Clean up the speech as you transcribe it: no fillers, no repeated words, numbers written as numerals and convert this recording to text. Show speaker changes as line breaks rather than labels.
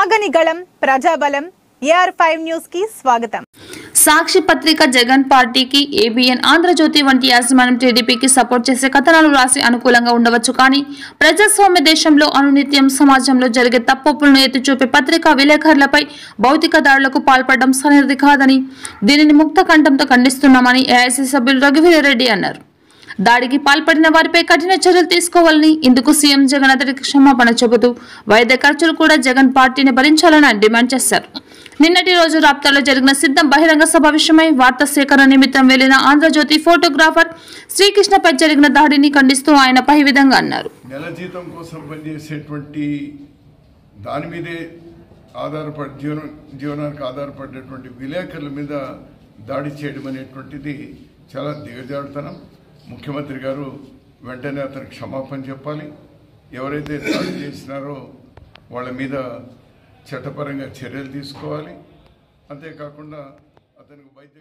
ఆగని గళం ప్రజాబలం AR5 news కి స్వాగతం.
సాక్షి పత్రిక జగన్ పార్టీకి ఏబిఎన్ ఆంధ్రజ్యోతి వంటి యాజమాన్యం టీడీపీకి సపోర్ట్ చేసే కథనాలు రాసి అనుకూలంగా ఉండవచ్చు. కానీ ప్రజాస్వామ్య దేశంలో అనునిత్యం సమాజంలో జరిగే తప్పులను ఎత్తిచూపే పత్రికా విలేకరులపై భౌతిక దాడులకు పాల్పడడం సరైనది కాదని, దీనిని ముక్త కంఠంతో ఖండిస్తున్నామని ఏఐసీ సభ్యులు రఘువీరారెడ్డి అన్నారు. దాడికి పాల్పడిన వారిపై కఠిన చర్యలు తీసుకోవాలని, ఇందుకు సీఎం జగన్ అతడికి క్షమాపణ చెబుతూ వైద్య ఖర్చులు కూడా జగన్ పార్టీని భరించాలని డిమాండ్ చేశారు. నిన్నటి రోజు రాప్తాలో జరిగిన సిద్ధం బహిరంగ సభ విషయమై వార్తా సేకరణ నిమిత్తం వెళ్లిన ఆంధ్రజ్యోతి ఫోటోగ్రాఫర్ శ్రీకృష్ణపై జరిగిన దాడిని ఖండిస్తూ ఆయన పై విధంగా అన్నారు.
నెల జీతం కోసం పనిచేసేటువంటి దాని మీదే జీవనానికి ఆధారపడేటువంటి విలేకరుల మీద దాడి చేయడం అనేటువంటిది చాలా దిగజారుతనం. ముఖ్యమంత్రి గారు వెంటనే అతనికి క్షమాపణ చెప్పాలి. ఎవరైతే దాడి చేసినారో వాళ్ళ మీద చట్టపరంగా చర్యలు తీసుకోవాలి. అంతేకాకుండా అతనికి వైద్య